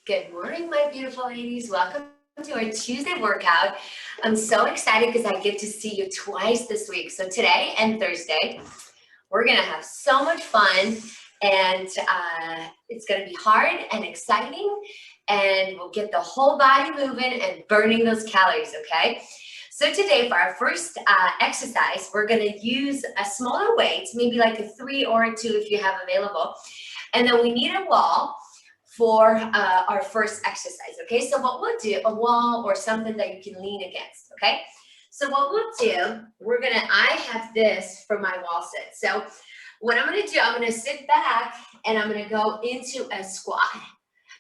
Good morning, my beautiful ladies. Welcome to our Tuesday workout. I'm so excited because I get to see you twice this week. So today and Thursday, we're going to have so much fun, and it's going to be hard and exciting, and we'll get the whole body moving and burning those calories, okay? So today for our first exercise, we're going to use a smaller weight, maybe like a 3 or a 2 if you have available. And then we need a wall for our first exercise, okay? So what we'll do, a wall or something that you can lean against, okay? So what we'll do, I have this for my wall sit. So what I'm gonna do, I'm gonna sit back and I'm gonna go into a squat.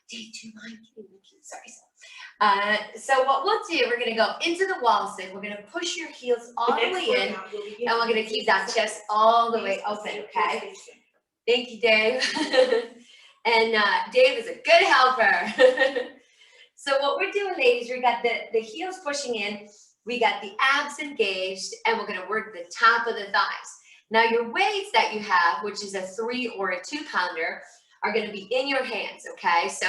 Do you mind giving me keys? Sorry. So what we'll do, we're gonna go into the wall sit. We're gonna push your heels all the way in, and we're gonna keep that chest all the way open, okay? Thank you, Dave. And Dave is a good helper. So what we're doing, ladies, we got the heels pushing in, we got the abs engaged, and we're gonna work the top of the thighs. Now your weights that you have, which is a 3 or a 2 pounder, are gonna be in your hands, okay? So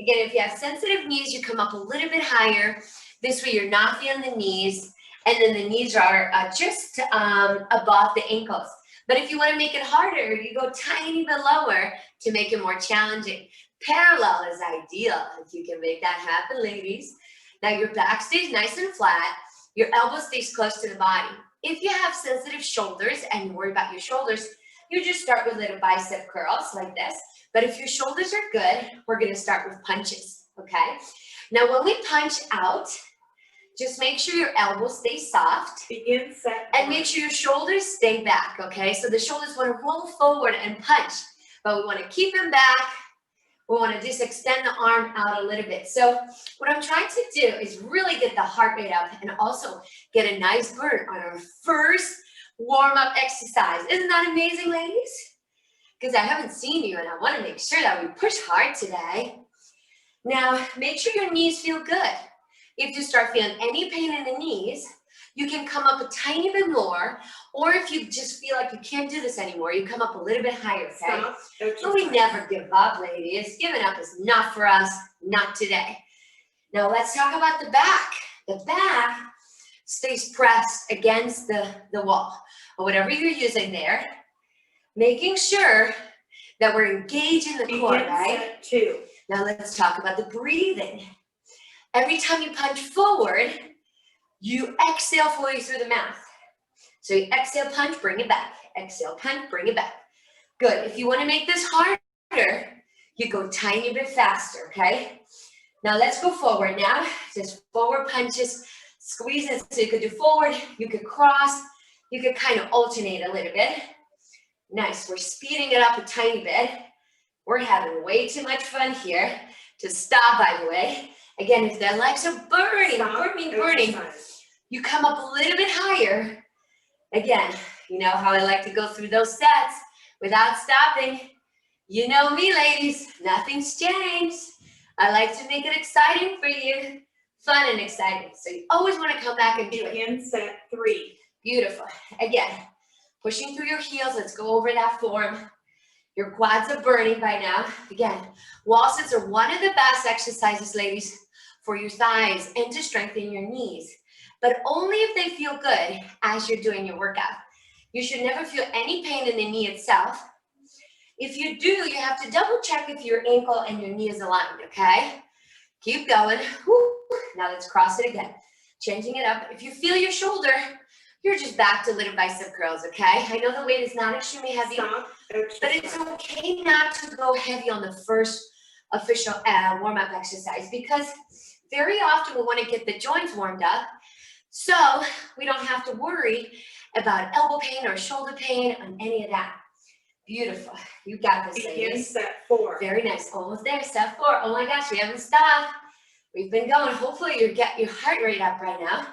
again, if you have sensitive knees, you come up a little bit higher. This way you're not feeling the knees, and then the knees are just above the ankles. But if you want to make it harder, you go tiny bit lower to make it more challenging. Parallel is ideal if you can make that happen, ladies. Now your back stays nice and flat. Your elbow stays close to the body. If you have sensitive shoulders and you worry about your shoulders, you just start with little bicep curls like this. But if your shoulders are good, we're going to start with punches, okay? Now when we punch out, just make sure your elbows stay soft. Begin set. And make sure your shoulders stay back, okay? So the shoulders want to roll forward and punch, but we want to keep them back. We want to just extend the arm out a little bit. So what I'm trying to do is really get the heart rate up and also get a nice burn on our first warm-up exercise. Isn't that amazing, ladies? Because I haven't seen you, and I want to make sure that we push hard today. Now, make sure your knees feel good. If you start feeling any pain in the knees, you can come up a tiny bit more, or if you just feel like you can't do this anymore, you come up a little bit higher, okay? But we never give up, ladies. Giving up is not for us, not today. Now let's talk about the back. The back stays pressed against the wall, or whatever you're using there, making sure that we're engaging the core, right? Now let's talk about the breathing. Every time you punch forward, you exhale fully through the mouth. So you exhale, punch, bring it back. Exhale, punch, bring it back. Good. If you want to make this harder, you go tiny bit faster, okay? Now let's go forward now. Just forward punches, squeeze it. So you could do forward, you could cross, you could kind of alternate a little bit. Nice. We're speeding it up a tiny bit. We're having way too much fun here. To stop, by the way. Again, if the legs are burning, you come up a little bit higher. Again, you know how I like to go through those sets without stopping. You know me, ladies, nothing's changed. I like to make it exciting for you, fun and exciting. So you always want to come back and do it. Begin set 3. Beautiful. Again, pushing through your heels. Let's go over that form. Your quads are burning by now. Again, wall sits are one of the best exercises, ladies, for your thighs and to strengthen your knees, but only if they feel good as you're doing your workout. You should never feel any pain in the knee itself. If you do, you have to double check if your ankle and your knee is aligned, okay? Keep going. Woo. Now let's cross it again. Changing it up. If you feel your shoulder, you're just back to little bicep curls, okay? I know the weight is not extremely heavy, but it's okay not to go heavy on the first official warm-up exercise, because very often we want to get the joints warmed up so we don't have to worry about elbow pain or shoulder pain or any of that. Beautiful. You got this, ladies. Begin set 4. Very nice. Almost there. Step 4. Oh my gosh, we haven't stopped. We've been going. Hopefully you get your heart rate up right now.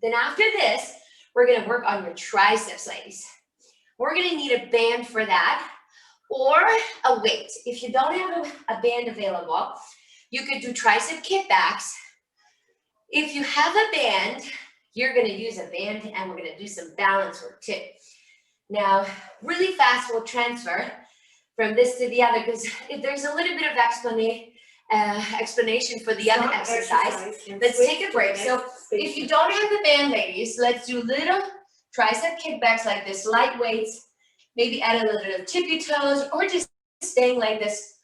Then after this, we're going to work on your triceps, ladies. We're going to need a band for that, or a weight. If you don't have a band available, you could do tricep kickbacks. If you have a band, you're going to use a band, and we're going to do some balance work too. Now, really fast, we'll transfer from this to the other, because if there's a little bit of explanation for the other Stop exercise. and Let's switch take a to break. the So next if station. you don't have the band, ladies, let's do little tricep kickbacks like this, light weights, maybe add a little tippy toes, or just staying like this,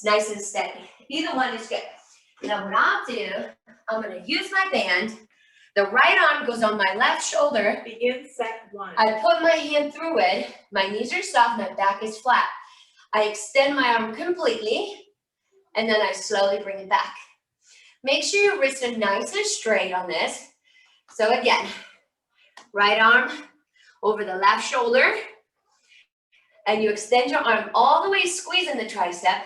nice and steady. Either one is good. Now what I'll do, I'm gonna use my band. The right arm goes on my left shoulder. Begin set 1. I put my hand through it. My knees are soft, my back is flat. I extend my arm completely, and then I slowly bring it back. Make sure your wrists are nice and straight on this. So again, right arm over the left shoulder, and you extend your arm all the way, squeezing the tricep,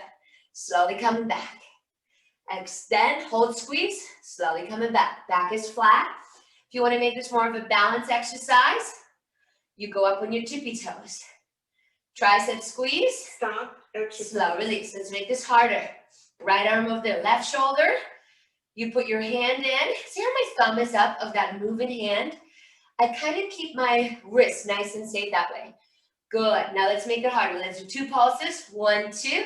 slowly coming back. Extend, hold, squeeze, slowly coming back. Back is flat. If you want to make this more of a balance exercise, you go up on your tippy toes. Tricep squeeze. Stop exercise. Slow release. Let's make this harder. Right arm over the left shoulder. You put your hand in. See how my thumb is up of that moving hand? I kind of keep my wrist nice and safe that way. Good. Now let's make it harder. Let's do 2 pulses. 1, 2.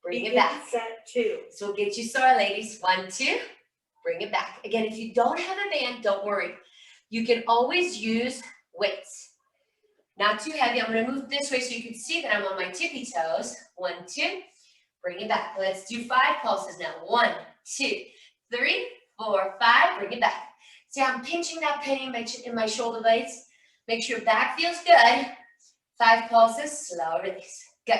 Bring it back. Set 2. So we'll get you sore, ladies. 1, 2. Bring it back. Again, if you don't have a band, don't worry. You can always use weights. Not too heavy. I'm going to move this way so you can see that I'm on my tippy toes. 1, 2. Bring it back. Let's do 5 pulses now. 1, 2, 3, 4, 5. Bring it back. See how I'm pinching that pain in my shoulder blades? Make sure your back feels good. 5 pulses. Slow release. Good.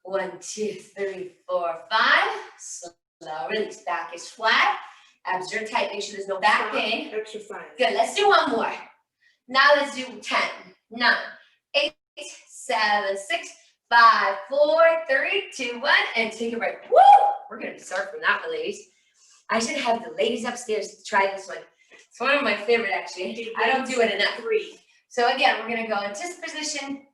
1, 2, 3, 4, 5. Slow release. Back is flat. Abs are tight. Make sure there's no back pain. Exercise. Good. Let's do one more. Now let's do 10, 9, 8, 7, 6, 5, 4, 3, 2, 1, and take a break. Woo! We're going to be sore from that one, ladies. I should have the ladies upstairs try this one. It's one of my favorite, actually. I don't do it enough. 3. So again, we're going to go into this position.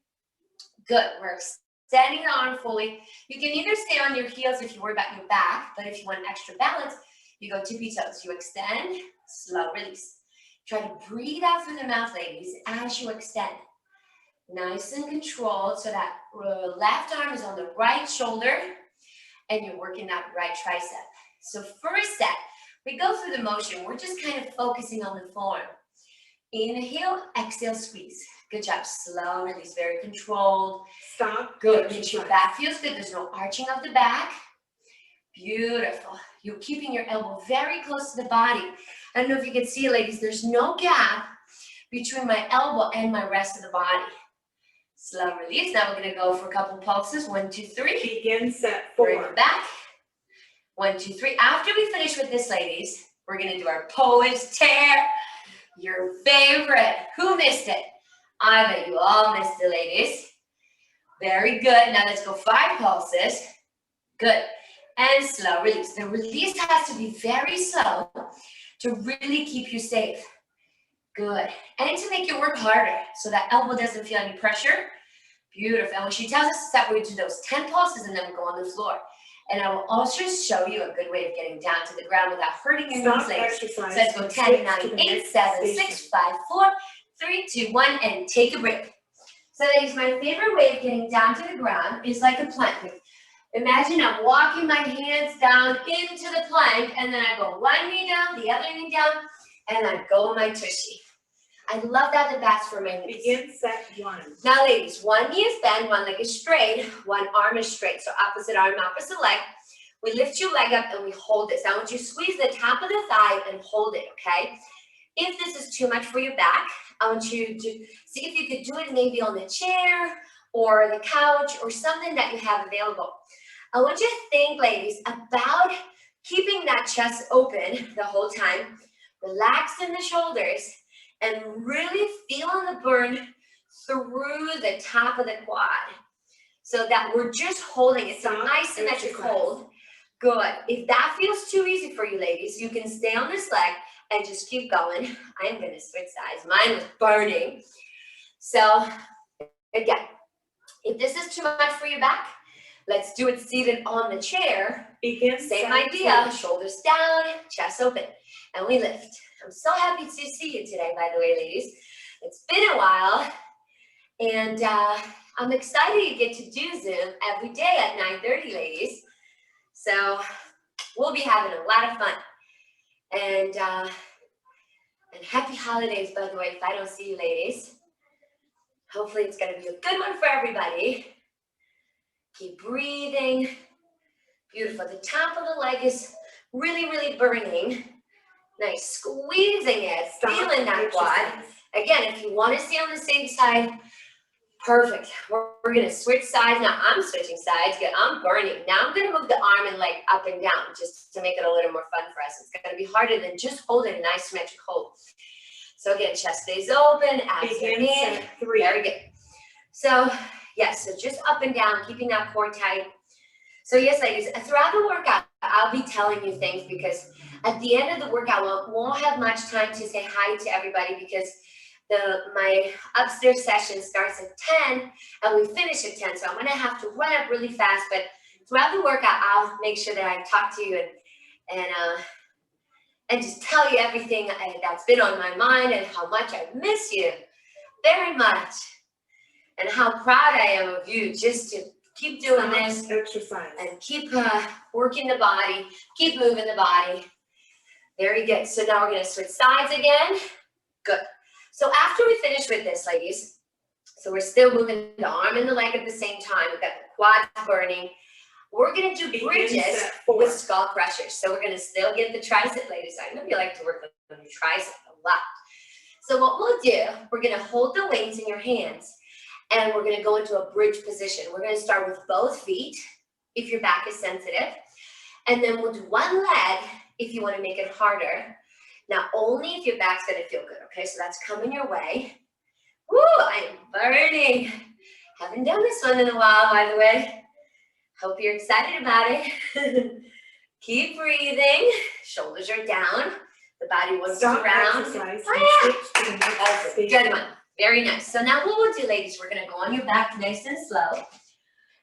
Good. We're extending the arm fully. You can either stay on your heels if you worry about your back, but if you want extra balance, you go tippy toes. You extend, slow release. Try to breathe out through the mouth, ladies, as you extend. Nice and controlled so that left arm is on the right shoulder and you're working that right tricep. So first set, we go through the motion. We're just kind of focusing on the form. Inhale, exhale, squeeze. Good job. Slow release, very controlled. Stop. Good. Make sure your back feels good. There's no arching of the back. Beautiful. You're keeping your elbow very close to the body. I don't know if you can see, ladies, there's no gap between my elbow and my rest of the body. Slow release. Now we're going to go for a couple pulses. 1, 2, 3. Begin set 4. Bring it back. 1, 2, 3. After we finish with this, ladies, we're going to do our Poets Tear. Your favorite. Who missed it? I bet you all missed it, ladies. Very good. Now let's go 5 pulses. Good. And slow release. The release has to be very slow to really keep you safe. Good. And to make you work harder so that elbow doesn't feel any pressure. Beautiful. And when she tells us to stop, we do those 10 pulses and then we go on the floor. And I will also show you a good way of getting down to the ground without hurting your knees, ladies. So let's go 10, 9, 8, 7, 6, 5, 4, 3, 2, 1, and take a break. So ladies, my favorite way of getting down to the ground is like a plank. Imagine I'm walking my hands down into the plank, and then I go one knee down, the other knee down, and I go on my tushy. I love that the best for my knees. Begin set 1. Now ladies, one knee is bent, one leg is straight, one arm is straight. So opposite arm, opposite leg. We lift your leg up and we hold this. Now I want you to squeeze the top of the thigh and hold it, okay? If this is too much for your back, I want you to see if you could do it maybe on the chair or the couch or something that you have available. I want you to think, ladies, about keeping that chest open the whole time, relaxing the shoulders, and really feeling the burn through the top of the quad so that we're just holding it. So nice and symmetric hold. Good. If that feels too easy for you, ladies, you can stay on this leg and just keep going. I'm going to switch sides. Mine was burning. So again, if this is too much for your back, let's do it seated on the chair. Begin. Same idea. Shoulders down, chest open, and we lift. I'm so happy to see you today, by the way, ladies. It's been a while, and I'm excited you get to do Zoom every day at 9:30, ladies. So we'll be having a lot of fun. And happy holidays, by the way, if I don't see you ladies. Hopefully it's gonna be a good one for everybody. Keep breathing. Beautiful. The top of the leg is really, really burning. Nice. Squeezing it, feeling that quad. Again, if you want to stay on the same side, perfect. We're going to switch sides. Now I'm switching sides. Good. I'm burning. Now I'm going to move the arm and leg up and down just to make it a little more fun for us. It's going to be harder than just holding a nice symmetric hold. So again, chest stays open, abs are in. Very good. So yes, so just up and down, keeping that core tight. So yes, ladies, throughout the workout, I'll be telling you things because at the end of the workout, we won't have much time to say hi to everybody because my upstairs session starts at 10 and we finish at 10. So I'm going to have to run up really fast, but throughout the workout, I'll make sure that I talk to you and just tell you everything that's been on my mind and how much I miss you very much and how proud I am of you just to keep doing this exercise and keep working the body, keep moving the body. Very good. So now we're going to switch sides again. Good. So after we finish with this, ladies, so we're still moving the arm and the leg at the same time. We've got the quads burning. We're going to do bridges with skull crushers. So we're going to still get the tricep, ladies. I know you like to work on your tricep a lot. So what we'll do, we're going to hold the weights in your hands and we're going to go into a bridge position. We're going to start with both feet if your back is sensitive. And then we'll do one leg if you want to make it harder. Now, only if your back's going to feel good, okay? So that's coming your way. Woo, I'm burning. Haven't done this one in a while, by the way. Hope you're excited about it. Keep breathing. Shoulders are down. The body wants to round. Good one. Very nice. So now what we'll do, ladies, we're going to go on your back nice and slow.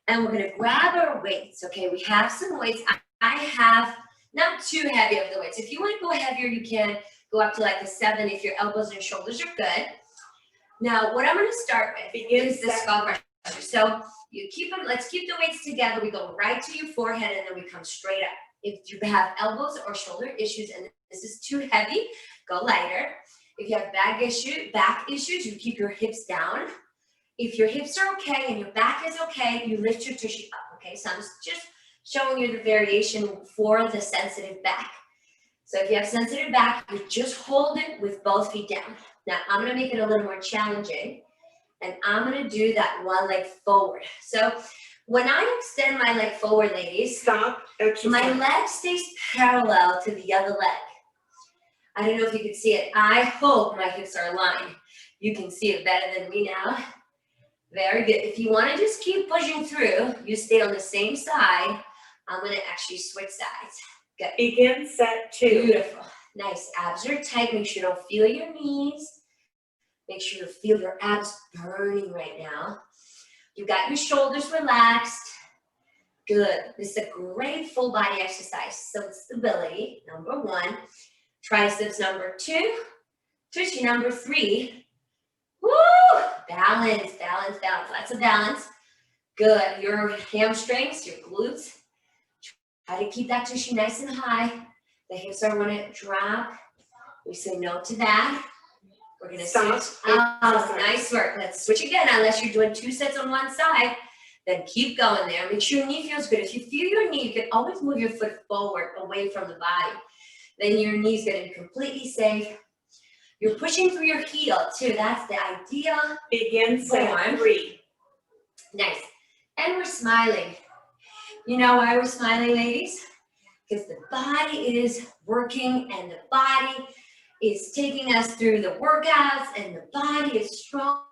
And we're going to grab our weights, okay? We have some weights. I have not too heavy of the weights. If you want to go heavier, you can go up to like a 7 if your elbows and shoulders are good. Now, what I'm going to start with is the skull crusher. So you keep them, let's keep the weights together. We go right to your forehead and then we come straight up. If you have elbows or shoulder issues and this is too heavy, go lighter. If you have back issues, you keep your hips down. If your hips are okay and your back is okay, you lift your tushy up, okay? So I'm just showing you the variation for the sensitive back. So if you have sensitive back, you just hold it with both feet down. Now I'm going to make it a little more challenging and I'm going to do that one leg forward. So when I extend my leg forward, ladies, my leg stays parallel to the other leg. I don't know if you can see it. I hope my hips are aligned. You can see it better than me now. Very good. If you want to just keep pushing through, you stay on the same side. I'm going to actually switch sides. Good. Begin set 2. Beautiful. Nice. Abs are tight. Make sure you don't feel your knees. Make sure you feel your abs burning right now. You got your shoulders relaxed. Good. This is a great full body exercise. So stability, number 1. Triceps, number 2. Tushy, number 3. Woo! Balance, balance, balance. Lots of balance. Good. Your hamstrings, your glutes. Try to keep that tushy nice and high. The hips are going to drop. We say no to that. We're going to switch. Oh, nice work. Let's switch again. Unless you're doing 2 sets on one side, then keep going there. Make sure your knee feels good. If you feel your knee, you can always move your foot forward away from the body. Then your knee's going to be completely safe. You're pushing through your heel too. That's the ideal. Begin set 3. Nice. And we're smiling. You know why we're smiling, ladies? Because the body is working and the body is taking us through the workouts and the body is strong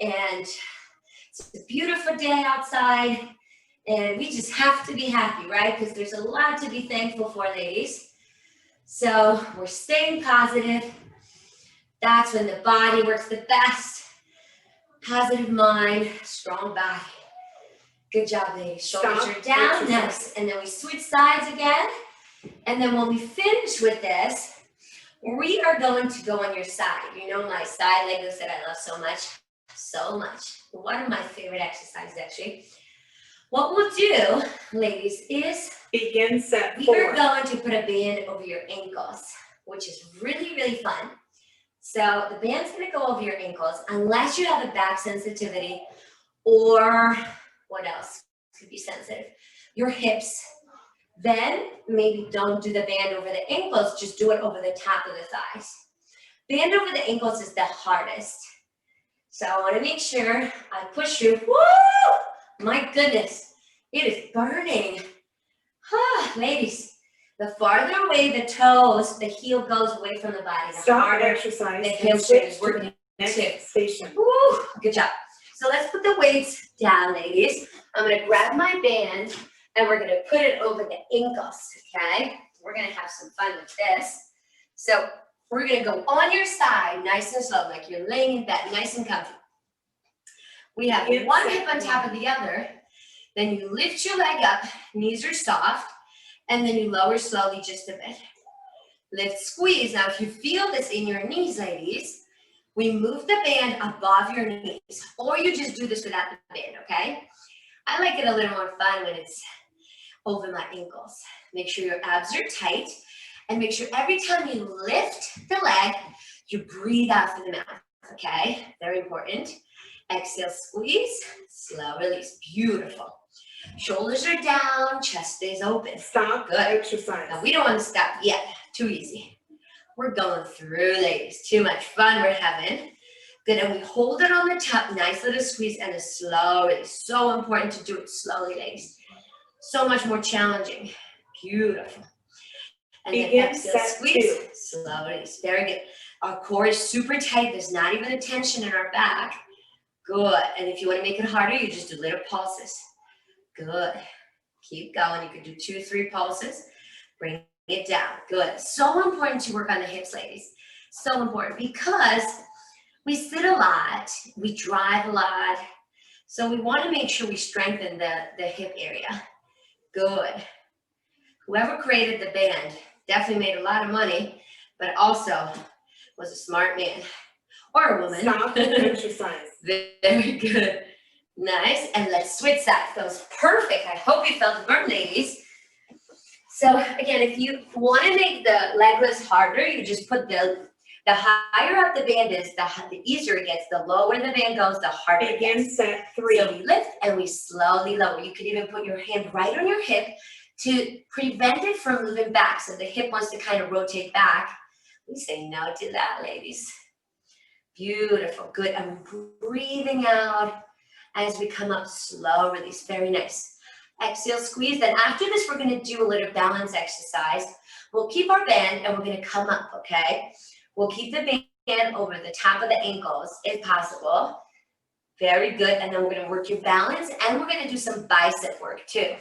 and it's a beautiful day outside and we just have to be happy, right? Because there's a lot to be thankful for, ladies. So we're staying positive. That's when the body works the best. Positive mind, strong body. Good job, ladies. Shoulders are down. Nice. And then we switch sides again. And then when we finish with this, we are going to go on your side. You know my side Legos that I love so much. So much. One of my favorite exercises, actually. What we'll do, ladies, is Begin set we 4. are going to put a band over your ankles, which is really, really fun. So the band's gonna go over your ankles unless you have a back sensitivity or what else could be sensitive? Your hips. Then maybe don't do the band over the ankles, just do it over the top of the thighs. Band over the ankles is the hardest. So I wanna make sure I push you. Woo! My goodness, it is burning. Ladies, the farther away the toes, the heel goes away from the body, the Stop harder exercise the and hamstrings switch work to the next too. station. Woo, good job. So let's put the weights down, ladies. I'm gonna grab my band and we're gonna put it over the ankles, okay? We're gonna have some fun with this. So we're gonna go on your side, nice and slow, like you're laying in bed, nice and comfy. We have one hip on top of the other. Then you lift your leg up, knees are soft, and then you lower slowly just a bit. Lift, squeeze. Now, if you feel this in your knees, ladies, we move the band above your knees, or you just do this without the band, okay? I like it a little more fun when it's over my ankles. Make sure your abs are tight, and make sure every time you lift the leg, you breathe out through the mouth, okay? Very important. Exhale, squeeze, slow release, beautiful. Shoulders are down, chest stays open. Stop Good. exercise. Now we don't want to stop yet, too easy. We're going through, ladies, too much fun we're having. Good, and we hold it on the top, nice little squeeze and a slow release. So important to do it slowly, ladies. So much more challenging, beautiful. And then exhale, squeeze, slow release, very good. Our core is super tight, there's not even a tension in our back. Good, and if you want to make it harder, you just do little pulses. Good, keep going, you can do 2, 3 pulses, bring it down, good. So important to work on the hips, ladies, so important because we sit a lot, we drive a lot, so we want to make sure we strengthen the hip area. Good, whoever created the band definitely made a lot of money, but also was a smart man. Or a woman. Stop and exercise. Very good. Nice. And let's switch sides. That was perfect. I hope you felt the burn, ladies. So again, if you want to make the leg lifts harder, you just put the higher up the band is, the easier it gets. The lower the band goes, the harder it gets. Begin set 3. So we lift and we slowly lower. You could even put your hand right on your hip to prevent it from moving back. So the hip wants to kind of rotate back. We say no to that, ladies. Beautiful, good. I'm breathing out as we come up, slow release, very nice. Exhale, squeeze. Then after this, we're gonna do a little balance exercise. We'll keep our band and we're gonna come up, okay? We'll keep the band over the top of the ankles if possible. Very good, and then we're gonna work your balance and we're gonna do some bicep work too.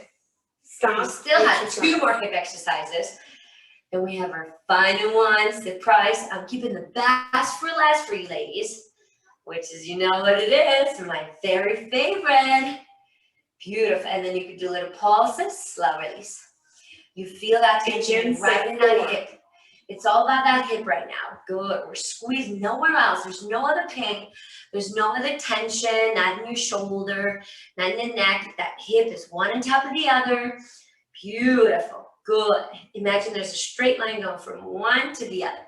Stop. We still have 2 more hip exercises. And we have our final one, surprise. I'm keeping the best for last for you ladies, which is, you know what it is, my very favorite. Beautiful, and then you can do little pulses, slow release. You feel that tension right in that hip. It's all about that hip right now. Good, we're squeezing nowhere else. There's no other pain. There's no other tension, not in your shoulder, not in the neck. That hip is one on top of the other. Beautiful. Good. Imagine there's a straight line going from one to the other.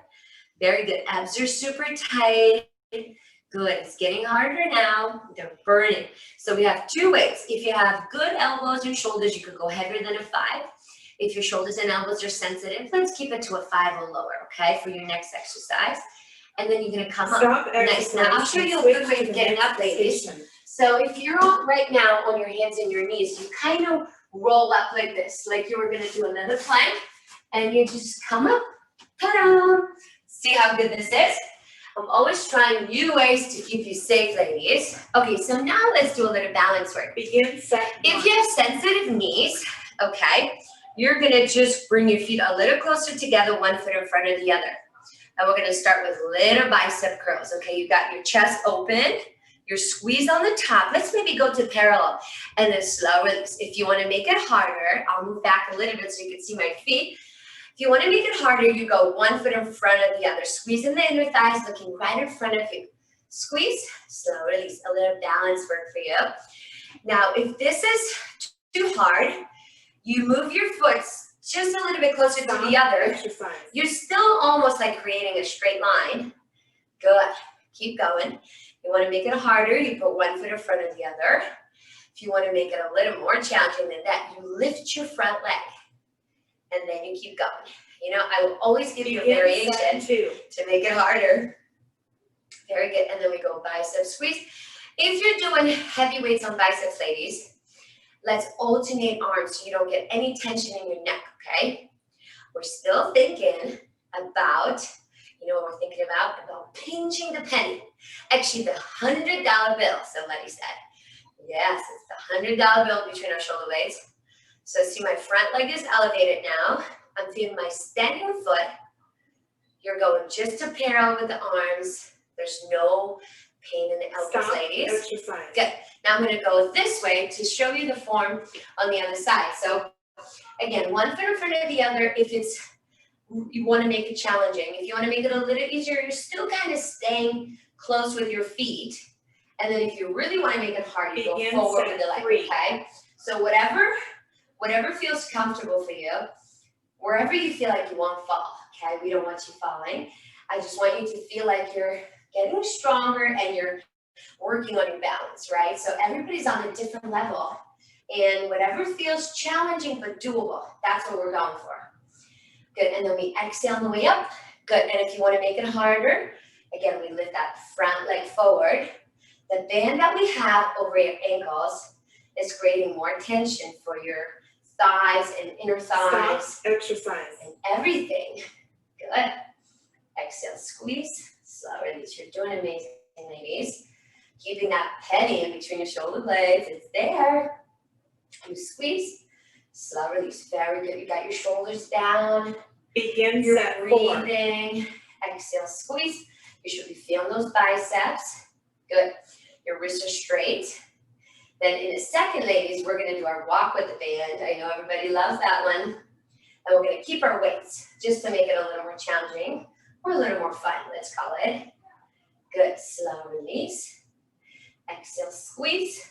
Very good. Abs are super tight. Good. It's getting harder now. They're burning. So we have 2 weights. If you have good elbows and shoulders, you could go heavier than a 5. If your shoulders and elbows are sensitive, let's keep it to a 5 or lower, okay, for your next exercise. And then you're going to come up. Nice. Now, I'll show you a good way of getting up, ladies. So if you're right now on your hands and your knees, you kind of roll up like this, like you were gonna do another plank, and you just come up, ta-da! See how good this is? I'm always trying new ways to keep you safe, ladies. Okay, so now let's do a little balance work. Begin set 1. If you have sensitive knees, okay, you're gonna just bring your feet a little closer together, one foot in front of the other. And we're gonna start with little bicep curls, okay? You got your chest open, your squeeze on the top. Let's maybe go to parallel and then slow release. If you want to make it harder, I'll move back a little bit so you can see my feet. If you want to make it harder, you go one foot in front of the other. Squeeze in the inner thighs, looking right in front of you. Squeeze, slow release, a little balance work for you. Now, if this is too hard, you move your foot just a little bit closer to the other. Exercise. You're still almost like creating a straight line. Good. Keep going. You want to make it harder, you put one foot in front of the other. If you want to make it a little more challenging than that, you lift your front leg and then you keep going. You know, I will always give you a variation to make it harder. Very good. And then we go bicep squeeze. If you're doing heavy weights on biceps, ladies, let's alternate arms so you don't get any tension in your neck, okay? We're still thinking about, you know what we're thinking about? About pinching the penny. Actually, the $100 bill, somebody said. Yes, it's the $100 bill between our shoulder blades. So see, my front leg is elevated now. I'm feeling my standing foot. You're going just to parallel with the arms. There's no pain in the elbows, ladies. Exercise. Good. Now I'm going to go this way to show you the form on the other side. So again, one foot in front of the other if you want to make it challenging. If you want to make it a little easier, you're still kind of staying close with your feet. And then if you really want to make it hard, you go forward with the leg, okay? So whatever feels comfortable for you, wherever you feel like you won't fall, okay? We don't want you falling. I just want you to feel like you're getting stronger and you're working on your balance, right? So everybody's on a different level. And whatever feels challenging but doable, that's what we're going for. Good, and then we exhale on the way up. Good, and if you want to make it harder, again, we lift that front leg forward. The band that we have over your ankles is creating more tension for your thighs and inner thighs. Stop. Exercise. And everything. Good. Exhale, squeeze. Slow release. You're doing amazing, ladies. Keeping that penny in between your shoulder blades. It's there. You squeeze. Slow release. Very good. You got your shoulders down. Begin You're set breathing. Exhale, squeeze. You should be feeling those biceps. Good. Your wrists are straight. Then in a second, ladies, we're going to do our walk with the band. I know everybody loves that one. And we're going to keep our weights just to make it a little more challenging or a little more fun, let's call it. Good. Slow release. Exhale, squeeze.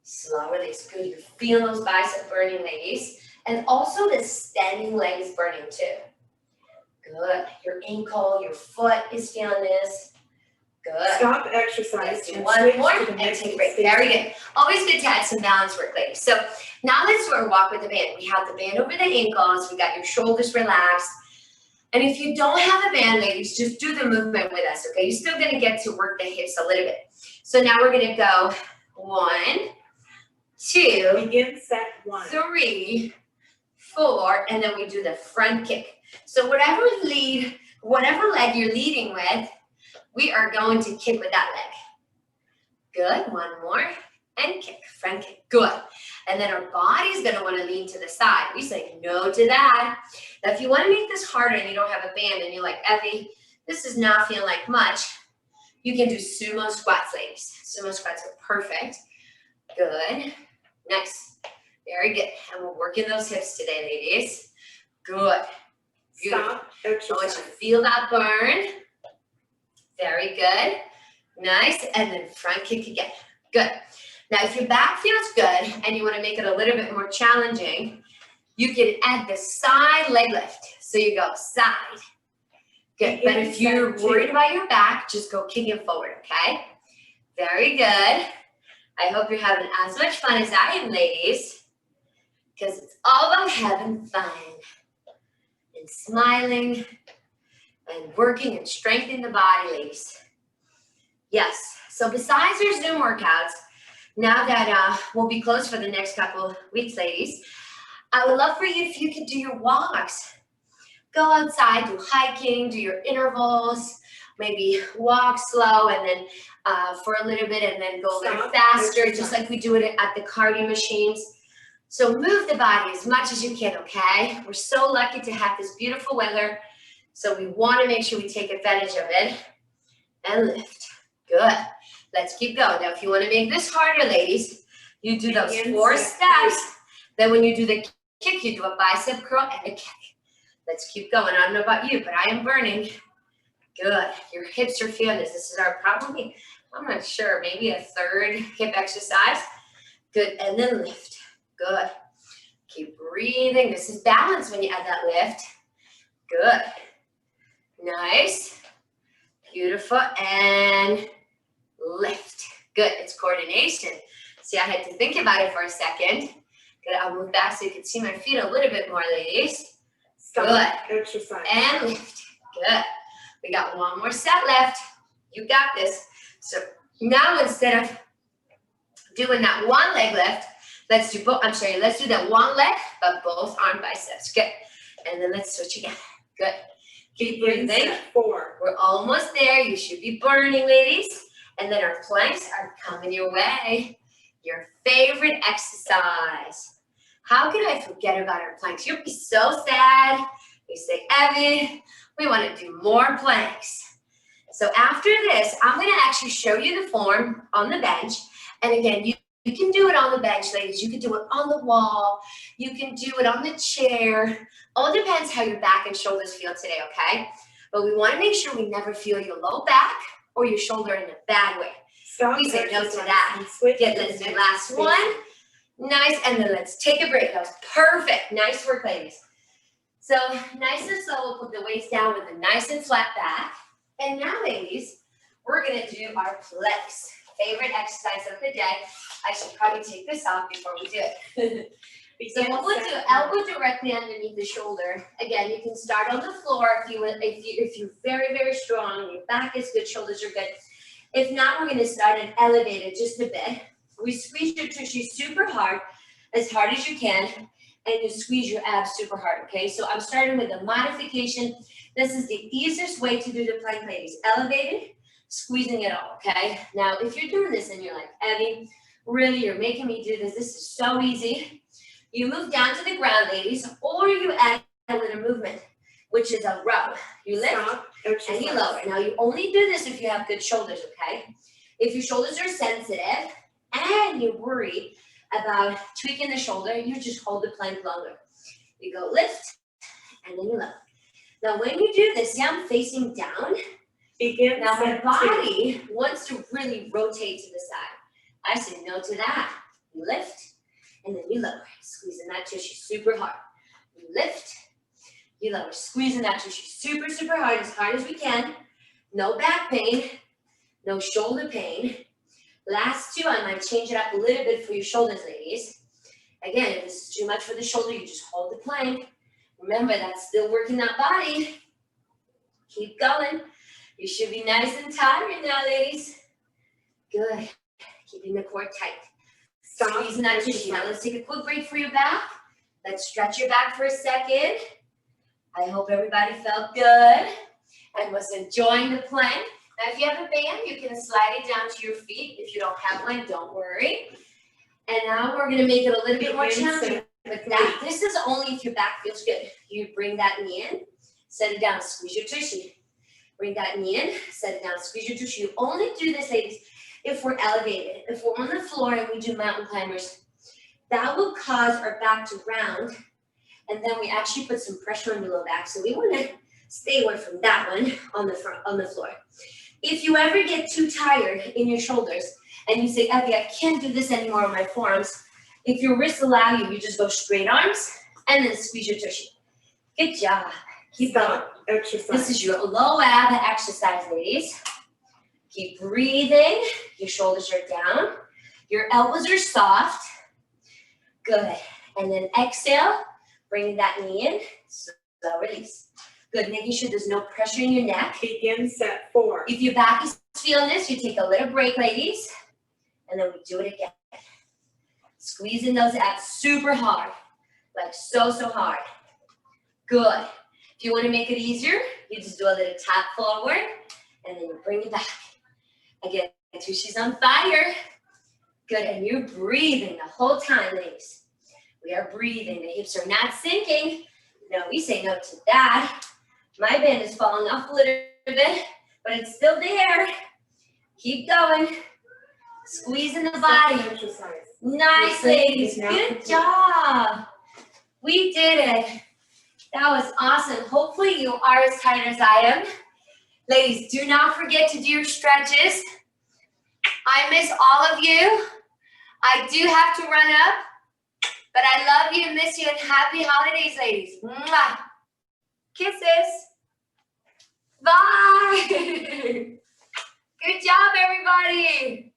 Slow release. Good. You're feeling those biceps burning, ladies. And also the standing leg is burning too. Good. Your ankle, your foot is feeling this. Good. Stop. Exercise. Let's do one more and take a break. Very good. Always good to add some balance work, ladies. So now let's do our walk with the band. We have the band over the ankles. We got your shoulders relaxed. And if you don't have a band, ladies, just do the movement with us, okay? You're still going to get to work the hips a little bit. So now we're going to go 1, 2, Begin set 1. 3, 4, and then we do the front kick. So whatever leg you're leading with, we are going to kick with that leg. Good. One more. And kick. Front kick. Good. And then our body's going to want to lean to the side. We say no to that. Now, if you want to make this harder and you don't have a band and you're like, Evie, this is not feeling like much, you can do sumo squats, ladies. Sumo squats are perfect. Good. Next. Very good. And we're working those hips today, ladies. Good. Beautiful. Stop. I want you to feel that burn. Very good. Nice. And then front kick again. Good. Now, if your back feels good and you want to make it a little bit more challenging, you can add the side leg lift. So you go side. Good. But if you're worried about your back, just go kicking forward, okay? Very good. I hope you're having as much fun as I am, ladies, because it's all about having fun and smiling and working and strengthening the body, ladies. Yes. So besides your Zoom workouts, now that we'll be closed for the next couple of weeks, ladies, I would love for you if you could do your walks. Go outside, do hiking, do your intervals, maybe walk slow and then for a little bit and then go a little faster, just like we do it at the cardio machines. So move the body as much as you can, okay? We're so lucky to have this beautiful weather, so we want to make sure we take advantage of it. And lift. Good. Let's keep going. Now, if you want to make this harder, ladies, you do those 4 steps. Then when you do the kick, you do a bicep curl and a kick. Let's keep going. I don't know about you, but I am burning. Good. Your hips are feeling this. This is our probably, I'm not sure, maybe a 3rd hip exercise. Good, and then lift. Good. Keep breathing. This is balance when you add that lift. Good. Nice. Beautiful, and lift. Good, it's coordination. See, I had to think about it for a second. Good, I'll move back so you can see my feet a little bit more, ladies. Stop. Exercise. And lift. Good. We got one more set left. You got this. So now instead of doing that one leg lift, let's do both. Let's do that one leg, but both arm biceps. Good. And then let's switch again. Good. Keep breathing. Set 4. We're almost there. You should be burning, ladies. And then our planks are coming your way. Your favorite exercise. How could I forget about our planks? You'll be so sad. You say, Evie, we want to do more planks. So after this, I'm going to actually show you the form on the bench. And again, you can do it on the bench, ladies. You can do it on the wall. You can do it on the chair. All depends how your back and shoulders feel today, okay? But we want to make sure we never feel your low back or your shoulder in a bad way. Stop. We say no to that. Good, let's do last one. Nice, and then let's take a break. That was perfect. Nice work, ladies. So nice and slow, we'll put the weights down with a nice and flat back. And now, ladies, we're gonna do our planks. Favorite exercise of the day. I should probably take this off before we do it. So what we'll do, elbow directly underneath the shoulder. Again, you can start on the floor if you're very, very strong, your back is good, shoulders are good. If not, we're gonna start and elevate it just a bit. We squeeze your tushy super hard as you can, and you squeeze your abs super hard, okay? So I'm starting with a modification. This is the easiest way to do the plank, ladies. Elevated, squeezing it all, okay? Now, if you're doing this and you're like, Evie, really, you're making me do this. This is so easy. You move down to the ground, ladies, or you add a little movement, which is a row. You lift and you lower. Now, you only do this if you have good shoulders, okay? If your shoulders are sensitive and you worry about tweaking the shoulder, you just hold the plank longer. You go lift, and then you lower. Now, when you do this, see, I'm facing down. Now, my body wants to really rotate to the side. I say no to that. You lift, and then you lower. Squeezing that tissue super hard. You lift, you lower. Squeezing that tissue super, super hard as we can. No back pain, no shoulder pain. Last two, I might change it up a little bit for your shoulders, ladies. Again, if this is too much for the shoulder, you just hold the plank. Remember, that's still working that body. Keep going. You should be nice and tired now, ladies. Good. Keeping the core tight. Squeezing that tissue. Now, let's take a quick break for your back. Let's stretch your back for a second. I hope everybody felt good and was enjoying the plank. Now, if you have a band, you can slide it down to your feet. If you don't have one, don't worry. And now we're going to make it a little bit more challenging. But this is only if your back feels good. You bring that knee in, set it down, squeeze your tushy. Bring that knee in, set it down, squeeze your tushy. You only do this, ladies, if we're elevated. If we're on the floor and we do mountain climbers, that will cause our back to round. And then we actually put some pressure on the low back. So we want to stay away from that one on the floor. If you ever get too tired in your shoulders and you say, Evie, I can't do this anymore on my forearms, if your wrists allow you, you just go straight arms and then squeeze your tushy. Good job. Keep going. Exercise. This is your low ab exercise, ladies. Keep breathing. Your shoulders are down. Your elbows are soft. Good. And then exhale, bringing that knee in. Slow release. Good, making sure there's no pressure in your neck. Begin set 4. If your back is feeling this, you take a little break, ladies, and then we do it again. Squeezing those abs super hard, like so hard. Good. If you want to make it easier, you just do a little tap forward, and then you bring it back. Again, tushy's on fire. Good, and you're breathing the whole time, ladies. We are breathing. The hips are not sinking. No, we say no to that. My band is falling off a little bit, but it's still there. Keep going. Squeezing the body. Nice, ladies. Good job. We did it. That was awesome. Hopefully you are as tired as I am. Ladies, do not forget to do your stretches. I miss all of you. I do have to run up, but I love you and miss you and happy holidays, ladies. Mwah. Kisses. Bye. Good job, everybody.